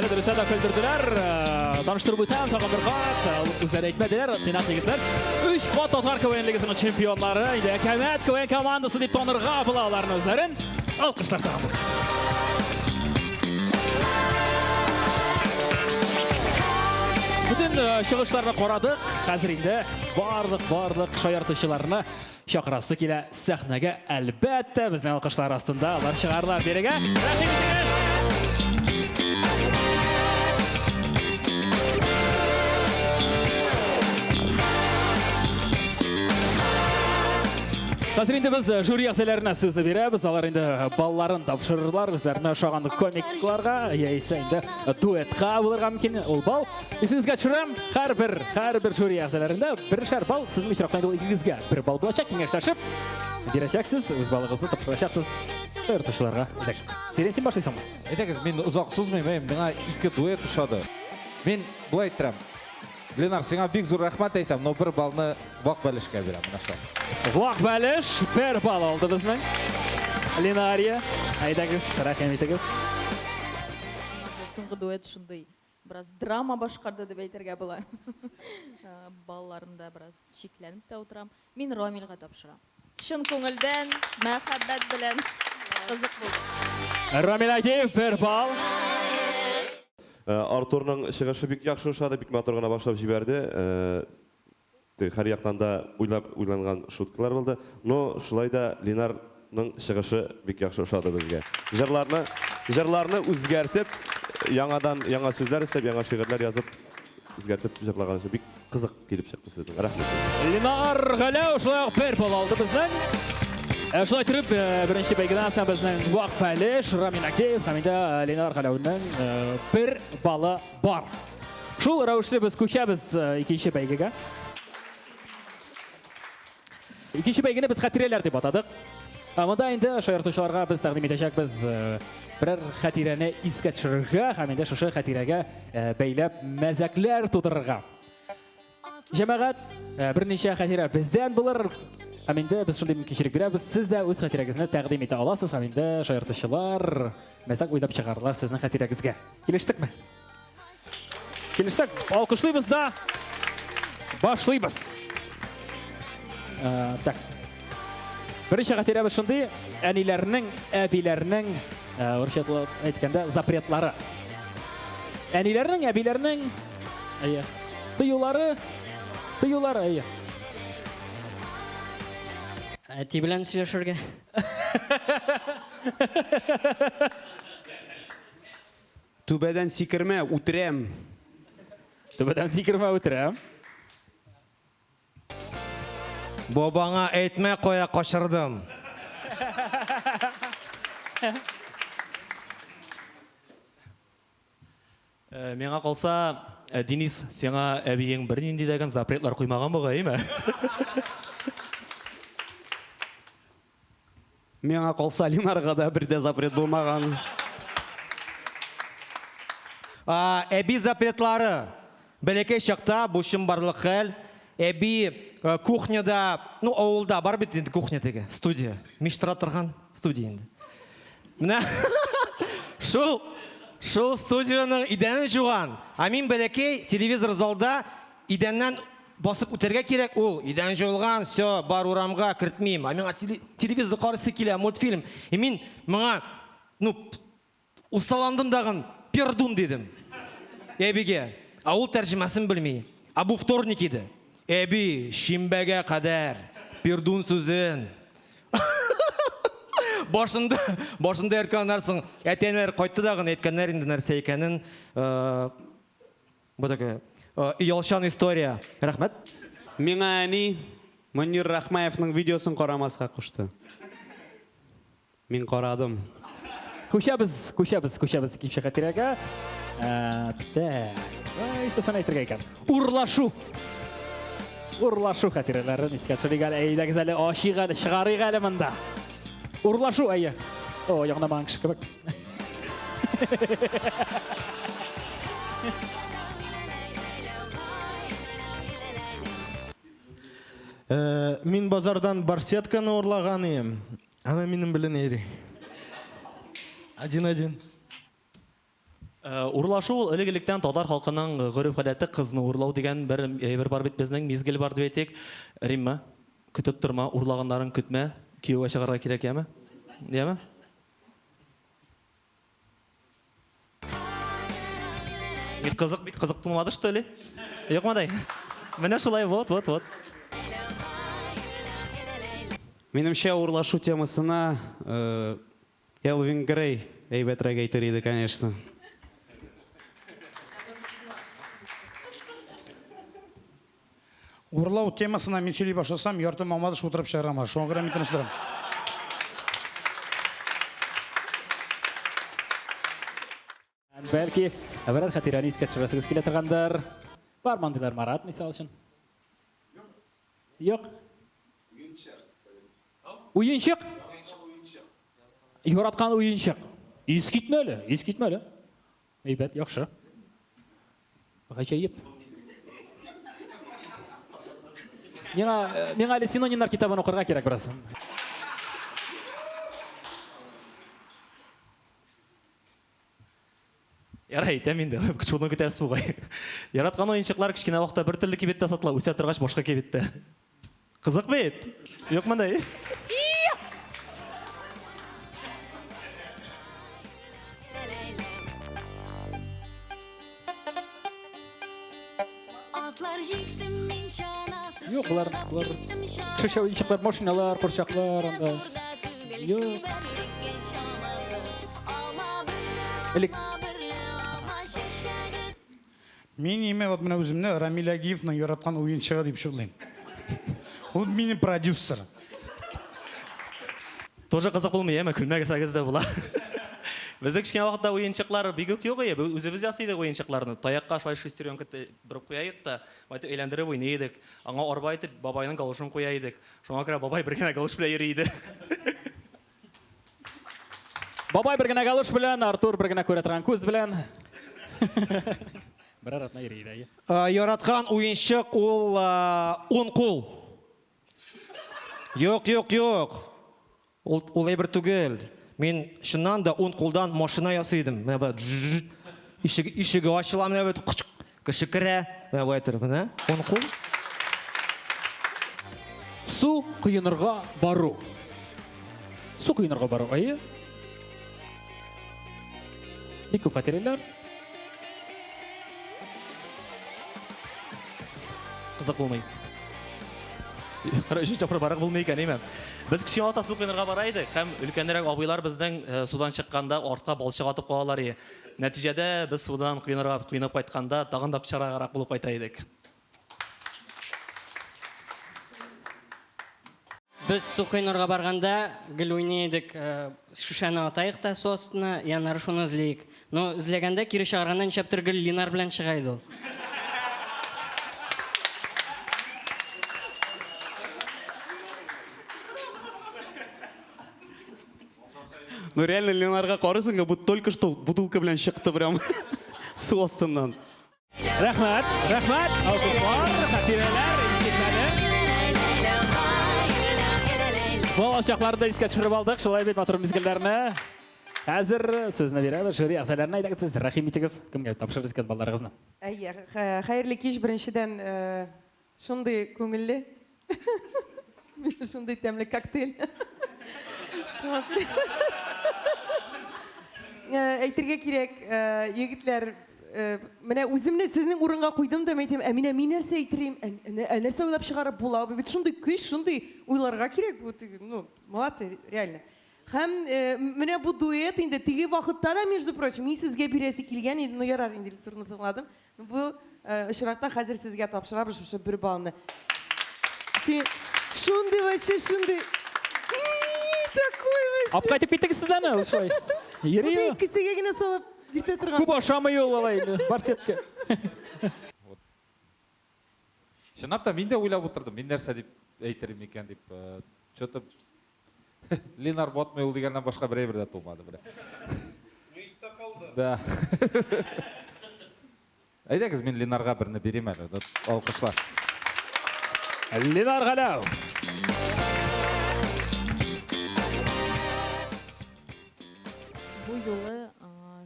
дөрестә дә көлдерделәр. Таныштырып үтәм, тагын бер кат. Ул үзләре әйтмәделәр, тинат егетләр. 3 кат татар КВН лигасының чемпионнары, инде Әкәмәт КВН командасы дип танырга була аларны үзләрен. Алкышлар тагын. Бүтән чыгышларны карадык. Хәзер инде барлык шаяртучыларны шақырасы келе сәхнәгә әлбәттә безнең алкышлар астында алар чыгарлар береге. Рәхим итегез. Қазір енді біз жюри әгъзаларына сөзді береміз. Алар енді балларын тапшырырлар үзләренә ошаган комикларга, яисә инде дуэтка булырга мөмкин ул бал. Исегезгә төшерәм, һәрбер жюри әгъзаларында бершәр бал сезнең ишракта инде игезгә бер бал булачак, киңәшләшеп бирәчәксез, үз балыгызны тапшырачаксыз. Тыртышларга идегез. Сирен син башлыйсыңмы? Әйтегез, мен ұзақ сузмаймын, миңа 2 дуэт ұшады. Мен бұлай айттырам. Ленар, сиңа бик зур рахмат айтам, но бір балны вақ бәлішке берем. Вақ бәліш, бір бал алды біздің. Ленария, айдагыз, рахим итегіз. Соңғы дуэт шындай біраз драма башқарды деп әйтергә була. Балларымда біраз шикләнеп тә утырам. Мин Рамилга тапшырам. Шын күңелдән, мәхәббәт белән кызык булды. Рамил Агеев, бір бал. Артурның шығышы бик яхшы ошады, бик матур гына башлап җибәрде. Һәр яктан да уйланган шуткалар булды. Но шулай да Ленарның шығышы бик яхшы ошады безгә. Җырларны үзгәртеп, яңа сүзләр истәп, яңа шигырьләр язып, үзгәртеп җырлаган бик кызык килеп чыкты сезнең. Рәхмәт. Ленар Галәү шулай бер бал алды безнең. Шулай тұрып, бірінші бәйгіден асан біздің Вақ Пәлеш, Рамин Агеев, һәмінде Ленар Галәуның бір балы бар. Шул рәвешле біз көшәбіз икенче бәйгегә. Икенче бәйгене біз хәтирәләр дип атадык. Монда инде шаяртучыларга біз тәкъдим итәчәкбез берәр хәтирәне искә төшерергә, һәм инде шушы хәтирәгә бәйләп мәзәкләр тудырырга. Җәмәгать, берничә хәтирә бездән булыр. Һәм инде без шундый мөмкинчелек бирәбез. Сез дә үз хәтирәгезне тәкъдим итә аласыз. Һәм инде шаяртучылар мәзәк уйлап чыгарлар сезнең хәтирәгезгә. Килештекме? Килештек. Алкышлыйбыз да башлыйбыз. Так. Беренче хәтирәбез шундый, әниләрнең, әбиләрнең, урысча әйткәндә, запретлары. Әниләрнең, әбиләрнең, тыюлары, әйе. Әти белән сөйләшергә. Түбәдән сикермә, үтерәм. Түбәдән сикермә, үтерәм. Бабаңа әйтмә қоя қашырдым. Миңа қалса, Денис, сиңа әбиең бір нинди дәгән запретлар қоймаған бугай, әйме? Миңа қалса Ленарға да бірде запрет болмаған. Әби запретлары. Бәлекей шақта, бұшым барлық хәл. Әби кухняда, ауылда бар бит енді кухня теге, студия. Миштыра тұрған студия енді. Мына, шул студияның идәнін жуған. Амин бәлекей телевизор залда идәннен басып үтерге керек, ул идән жуылған, все, бар урамға кіртмейм. Амин телевизор қарысы келе, мультфильм. Мин мыңа, ұсталандым дағын, пердун дедім. Әбиге, ауыл тәржімәсін білмей. Абу вторник еді. Әби, шимбәгә қадар, пердун сүзін. Башында әрканарсың, әтенлер қайтты дағын, әткәнлер енді нәрсе екенін. Бұдығы, ұялшан история. Рахмет. Миңа әни Мөнир Рахмаевның видеосын қарамасқа құшты. Мен қарадым. Күшәбіз икенче хәтирәгә. Истәсен әйтергә икән. Урлашу хәтирәләрен искә төшерик әле. Әйдәгез әле, ашыйк әле, чыгарыйк әле монда. Урлашу, әйе. О, ягына маңын кеше кебек. Мин базардан барсетканы урлаган ем. Ана минем белән эри. Один. Урлашу ул элек-электән татар халкының гореф-гадәте кызны урлау дигән бер бар бит безнең мизгел бар дип әйтик. Римма, көтеп торма, урлаганнарын көтмә, кияүгә чыгарга кирәк, яме? Яме? Бит кызык булмады что ли? Юкмы дай? Менә шулай, вот. Менімше урлашу темасына Элвин Грей әйбәтрәк әйтер иде, конечно. Урлау темасына мен сөйлей башласам, Ярты Мамадыш отырып шығарама. Шоңа görə мен тыныштырам. Бәлки, бірәр хатираны искә төшерәсегез килә торгандыр. Бар мандыйлар Марат, мисал өчен. Юк. Уенчык. Яраткан уенчык. Искитмәле, искитмәле. Әйбәт, яхшы. Гаҗәеп. Миңа әле синонимнар китабын укырга кирәк бераз. Ярай, тәминде, күчуны көтәсез бугай. Яраткан оенчыклар кичкенә вакытта бер төрле кибеттә сатыла, үсә торгач башка кибеттә. Кызык бит. Юк мондай. Atlar jiktim min şanasız. Юк, булар кеше уенчыклар, машиналар, курчаклар анда. Юк. Элек Мен еме вот мына өзімні Рамиль Агиевның яратқан ойыншығы деп шүрлейм. Ол менің продюсер. Тоже қызық болмай, әмі күлмәге сәгізді бұла. Бізді кішкене вақытта ойыншықлар бигік yok ей, өзіміз ясыйдық ойыншықларны. Таяққа шай шестеренкті біріп қояйық та, байтып елендіріп ойнайдық. Аңа арба айтып, бабайның галышын қояйдық. Шоңа кіра бабай бір гена галыш біле ерейді. Бабай бір генә галыш белән, Артур бір генә күрә торган күз белән. Бір аратна ерейді. Яраткан уенчык ул 10 кул. Юк. Ул әйбер түгел. Мен шуннан да 10 кулдан машина ясыйдым. Менә бу ишеге ачыла, менә бу кеше керә. Менә бу әйтер, менә 10 кул. Су кыйынырга бару. Су кыйынырга бару, айы? Бик күп хатирәләр. Қызық болмай. Жүз жапыр барақ болмай екен, емем. Біз кішкене вақытта су қойнырға барайдық, һәм үлкенірек абайлар біздің судан шыққанда артқа балшық атып қоялар. Нәтижеде біз судан қойнып қайтқанда тағында пышарағарақ болып қайтайдық. Біз су кыйнырга барганда гел уйнайдык, шишаны атайык та су астына, янары шуны эзлейик. Но эзләгәндә кире чыгаргандан чаптыр гел Линар белән чыгайды ул. Ну реально Ленарға қарысың, бұл только что бутылка белән шықты прям су астынан. Рәхмәт, алкышлар, хатирәләр, искитләре. Болашакларда искә төшереп алдык, шулай бит матур мизгелләрне. Хәзер сүзне бирәбез, жюри әгъзаларына әйтегез, сез рәхим итегез, кемгә тапшырырсыз икән балаларыгызны. Әйе, хәерле кич беренчедән шундый күңелле. Шундый тәмле коктейль. Әйтергә кирәк, егетләр, менә үземне сезнең урынга куйдым да әйтәм, Әминә, мин нәрсә әйтерим, нәрсә уйлап чыгарып була, бит шундый көч, шундый уйларга кирәк бу, ну, молодцы, реально. Һәм менә бу дуэт инде теге вакытта да, между прочим, мин сезгә бирәсе килгән иде, ну ярар инде сурны тыңладым. Бу очракта хәзер сезгә тапшырабыз шушы бер балны. Син шундый вообще шундый. Такой вообще. Апкайтып киттегез сез аны, шулай. Йөри. Кесегә генә салып диртә торган. Күп ашамый ул алай, бар сетке. Шынап та мен де ойлап отырдым, мен нәрсе деп әйтерім екен деп. Что-то Ленар Ботмай ул дегеннен башка бер әйбер дә тумады. Мейста калды. Да. Әйдәгез, мен Ленарға берне берем әле. Алкышлар. Ленар Галау. Бу юлы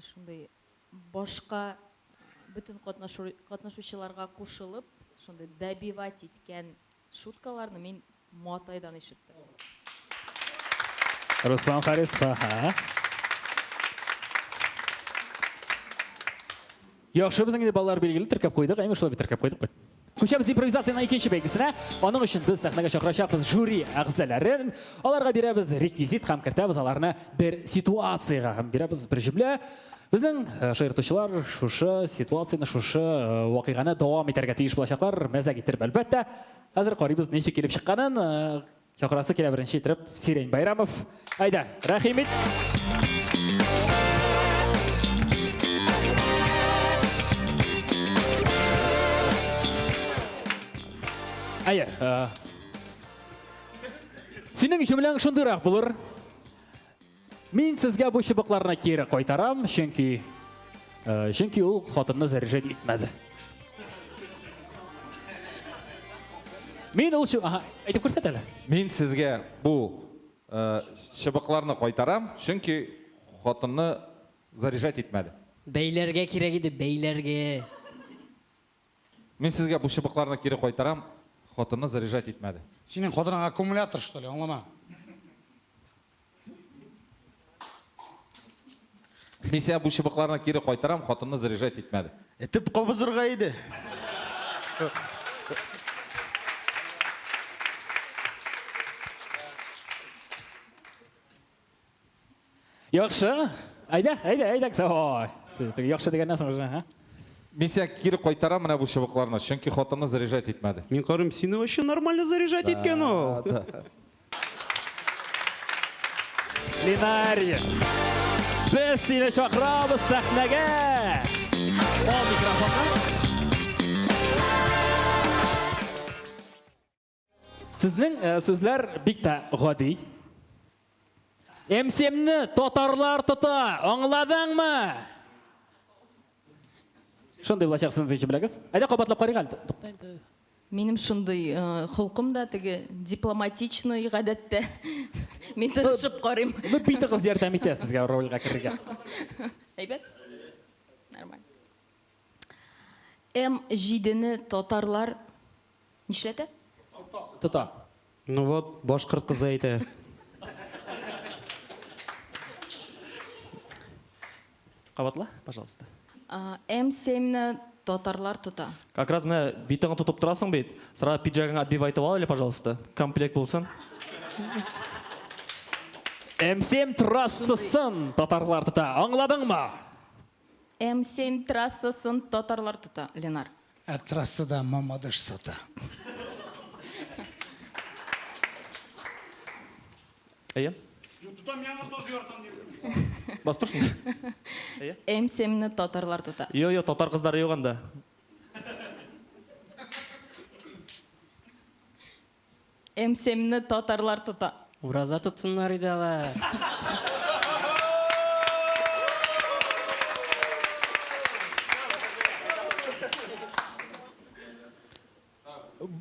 шундай башка бүтән катнашучыларга кушылып, шундай добивать иткән шуткаларны мин Матайдан ишеттем. Руслан Харисов, Яхшы, безнең балалар билгеле теркәп куйдык, әйме шулай бит теркәп куйдык бит. Көшеміз импровизацияның екінші бәйгесіне. Оның үшін біз сахнаға шақырашақпыз жюри ағзаларын. Оларға береміз реквизит һәм кіртеміз аларны бір ситуацияға һәм береміз бір жүмле. Біздің шайыртушылар шушы ситуацияны, шушы вақиғаны давам етергә тиеш болашақлар. Мәзә китеріп әлбәттә. Қазір қарайбыз неше келіп шыққанын. Шақырасы келе бірінші етіріп Сирень Байрамов. Айда, рахимет. Айя, сенің жүмілең шындырақ бұлыр. Мен сізге бұл шыбықларына кері қойтарам, чөнки ол қатынны заряжать етмеді. Мен ол айтып көрсет әлі. Мен сізге бұл шыбықларны қойтарам, чөнки қатынны заряжать етмеді. Бейлерге керек еді, бейлерге. Мен сізге бұл шыбықларны кері қойтарам, қатынны заряжать етмеді. Сенің қодырың аккумулятор, что ли, аңлама? Мен сізге бұл шыбықларны кері қойтарам, қатынны заряжать етмеді. Тіп қобызырға еді. Яқшы. Айда, яқшы деген насың уже. Мен сізге кері қойтарам, мына бұл шыбықларны, чөнки қатынны заряжать етмеді. Мен қарым, сені вообще нормально заряжать еткен о. Линария. Біз сені шақырамыз сахнаға. Ал микрофонға. Сіздің сөзлер бикта ғади. Емсемні тотарлар тұта, оңладың ма? Шындай бұлашақсыңыз еші біләгіз? Айда қабатлап қариға әлді. Менің шындай құлқым да тігі дипломатичный ғадетті. Мен тұрышып қарим. Бейті қыз ертәм ете сізге ролға кірге. Әйбет? Нормально. М7-ні тотарлар нешлеті? Тұта. Ну вот, башқұрт қызы айты. Қабатла, пожалуйста. М7-ні тотарлар тұта. Как раз мә битіңі тұтып тұрасың бейт. Сыра пиджагыңа отбив айтып ал, или, пожалуйста. Комплект болсын. М7 трассысын тотарлар тұта. Аңладың ма? М7 трассысын тотарлар тұта, Ленар. Трассада мамадыш сата. Әйе? Бас тұршын? М7-ні тотарлар тұта. Йо, тотар қыздар еуғанда. М7-ні тотарлар тұта. Ураза тұтсынлар едала.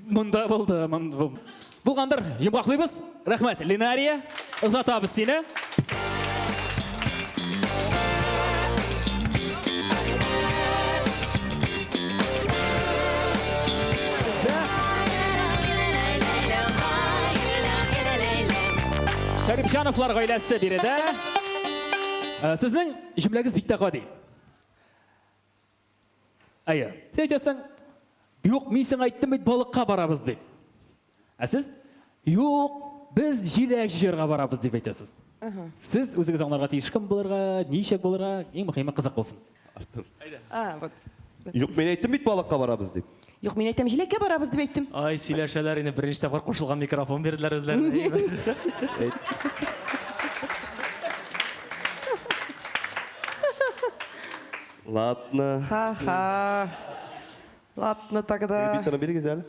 Мұнда болды. Бұл қандыр, емқақлыбыз. Рахмет, Линария. Ұзатабыз сені. Шәріпжановлар ғайласы береді. Сіздің жүмләгіз бікті қады. Айы, сен айтасың, жоқ, мен сен айттым ет балыққа барабыз деп. Сіз, жоқ, біз желек жерға барабыз деп айтасыз. Сіз өзіңіз оңларға тиішкім болырға, нешек болырға, ең мұқиымы қызық болсын. Yok, мен айттым бит балыққа барабыз деп. Yok, мен айтам жилекке барабыз деп айттым. Ай, сөйләшәләр, енді бірінші тапқыр қошылған микрофон берділер өзлеріне. Ладно. Ха-ха. Ладно, тогда. Bir tane biri güzel.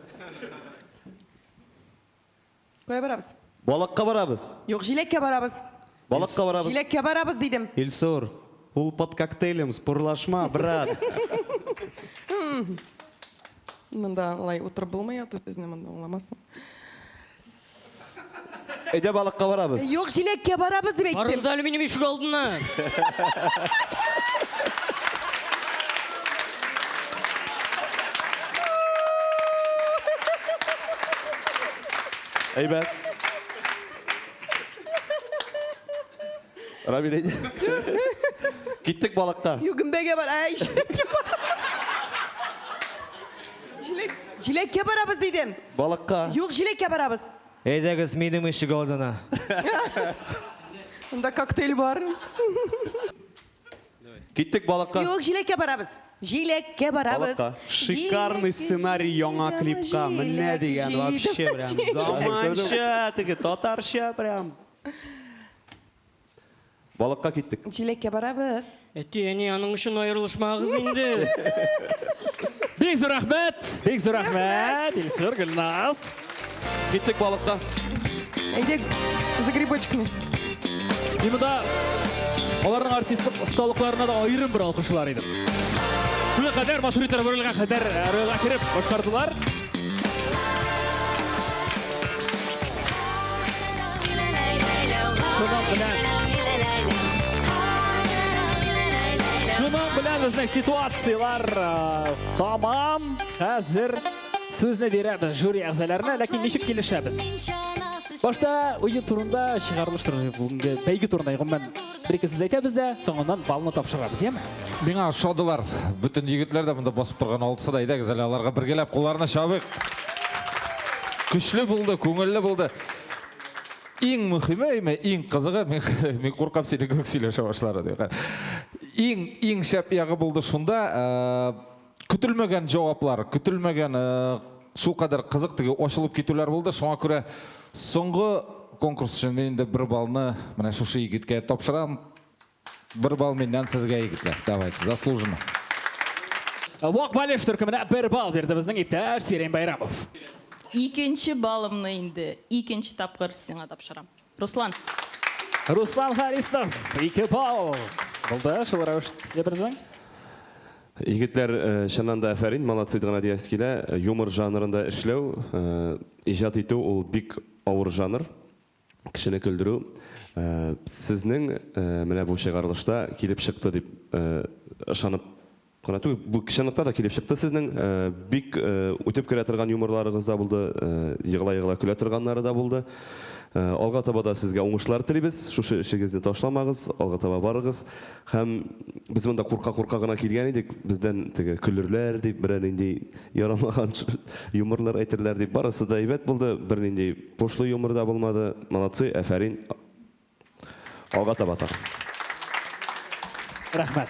Koya barabız? Balıkka barabız. Yok, жилекке барабыз. Balıkka barabız. Жилекке барабыз дейдім. Ильсур, бұл под коктейлем, спорлашма, брат. Мында алай отырып болмай, тут өзіне мында оңламасын. Ede balıkka barabız. Yok, жилекке барабыз деп айттым. Арымыз алюминиум ешік алдына. Eyber. Rabi ne? Gittik balıkta. Yok, gümbege var. Ay, жилекке бар. Жилекке барабыз дейдім. Балыққа. Yok, жилекке барабыз. Әйдәгіз менің ішік алдына. Онда коктейль бар. Киттік балыққа. Yok, жилекке барабыз. Жилекке барабыз. Балыққа. Шикарный сценарий яңа клипка. Менә деген вообще прям заманча, теге татарча прям. Балыққа киттік. Жилекке барабыз. Әти, әне, аның үшін айырылышмағыз инде. Бек зор рахмет, Илсур, Гүлназ. Киттік балыққа. Әйде, за грибочками. Имада олардың артистік ұсталықларына да айырым бір алқышылар едім. Бұл қадар матуриттер бөрілген қадар ройға керіп қошқардылар. Шуман білән біздің ситуациялар тамам. Қазір сөзіне береміз жюри ағзаларына, ләкин нешік келішеміз. Башта ойын турында шығарылыш турында, бүгінгі бәйгі турында мен бір-екі сөз айтамыз да, соңынан балны тапшырамыз, еме? Меңа шодылар, бүтін егітлер де мұнда басып тұрған олтысы да айдағыз әлі аларға біргелеп, қоларына шабық. Күшлі болды, көңілі болды. Ең мұхиме, ең қызығы, мен қорқап сені көксейлі шабашылары дейі. Ең шәп яғы болды шында, күтілмеген жауаплар, күтілмеген су қадар қызықтығы ошылып кетулер болды. Шоңа көре соңғы конкурс үшін мен де бір балны мына шушы егітке тапшырам. Бір бал менен сізге егітлер. Давайте, заслуженно. Уақ Балеш түркіміне бір бал берді біздің Ипташ Серен Байрамов. Екінші балымны енді, екінші тапқыр сіңа тапшырам. Руслан. Руслан Харистов, 2 бал. Болды, шылыра өшт ебірзің? Егітлер шананда әфәрин, малацидығына дейәс келі, юмор жанрында ішлеу, ижат ету ол бик ауыр жанр, кішіні күлдіру. Сізнің мінә бұл шығарылышта келіп шықты деп шанып қанату, бұл кішінікта да келіп шықты. Сізнің бик өтіп көре тұрған юморларыңыз да болды, еғыла-еғыла күлі тұрғанлары да болды. Алға таба да сізге оңышлар тілейбіз, шушы ішігізді ташламағыз, алға таба барығыз. Хәм біз мұнда қорқа-қорқа ғана келген едік, бізден күлірлер деп, бірінендей ярамаған юморлар айтырлар деп, барысы да ебет болды, бірінендей пошлы юмор да болмады. Малатсы, әфәрин, алға таба тар. Рахмет.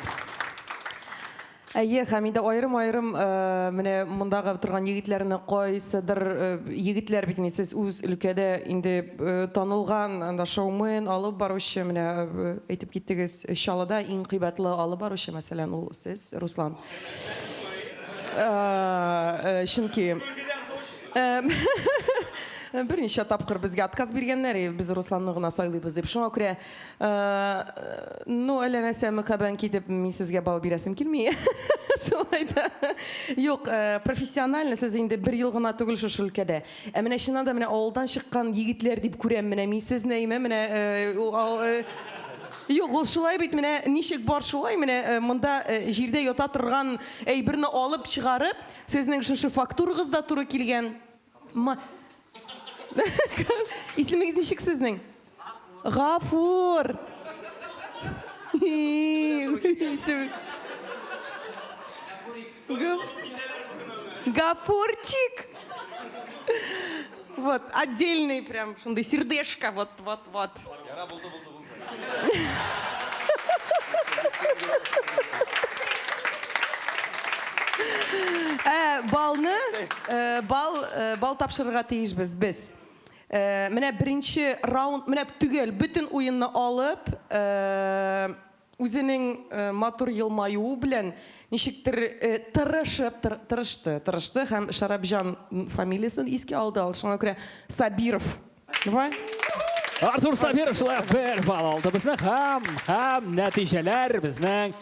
Әйе, хәмиді айырым-айырым мене мұндағы тұрған егітлеріні қойсыдыр егітлер бітіне сіз өз үлкеді енді танылған шоумен алып барушы мене әйтіп кеттігіз шалыда ең қибатлы алып барушы мәселен ол сіз, Руслан. Шынки бірінші тапқыр бізге отказ бергенлер, біз Русланнығына сайлайбыз деп. Шоңа көре, әлі нәрсемі қабан кетіп, мен сізге бал бересім келмей. Шолайда. Yok, профессионально сіз енді бір елғына түгіл шыш үлкеді. Әміне шынанда ауылдан шыққан егітлер деп көрем, мен сіз нәйме, Yok, ол шылай бейт, нешек бар шылай, мұнда жерде йота тұрған әйбірні алып шығарып, сіздің шышы фактурығыз да тұры келген. İsminiz nişik sizin? Gafur. Гапурчик. Вот, отдельный прям, шундай сердечко, вот. Бал тапшырыға тейішбіз біз. Мене бірінші раунд, мене түгел бүтін ойынны алып, өзінің матур елмайуы білен, нешіктір тырышты, һәм Шарабжан фамилиясын еске алды, шыңа көре Сабиров. Артур Сабиров шылай бір бал алды біздің һәм нәтижелер біздің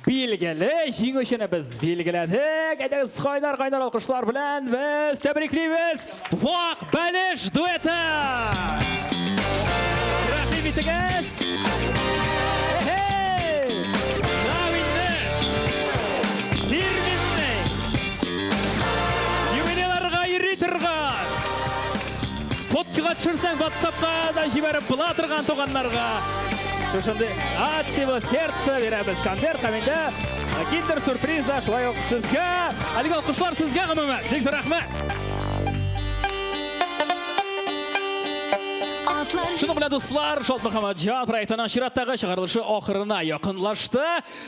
белгілі жеңушіні біз белгіледік. Әйдіңіз қайнар алқышлар білән біз тәбіреклейміз Уақ Балеш дуэті. Рахим етіңіз. Науинні, Дирминні, юбилейларға ері тұрған, фоткіға түшірсең WhatsAppқа да жіберіп бұла тұрған тоғанларға Ошондай от всего сердца беребез конверт каменде киндер сюрприза шулай ук сезгә. Әлеге алкышлар сезгә гомумән. Бик зур рәхмәт. Шуның белән дуслар, Шот Мөхәммәтҗан проектының чираттагы чыгарылышы ахырына якынлашты.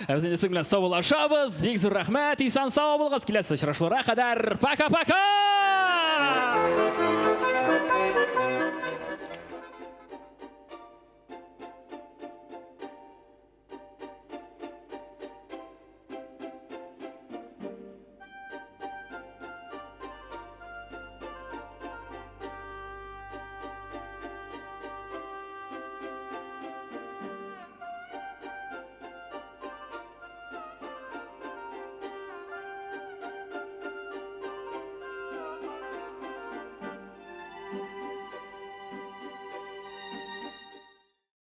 Без инде сезнең белән саулашабыз. Бик зур рәхмәт. Исән сау булыгыз. Киләсе очрашуларга кадәр. Пока-пока!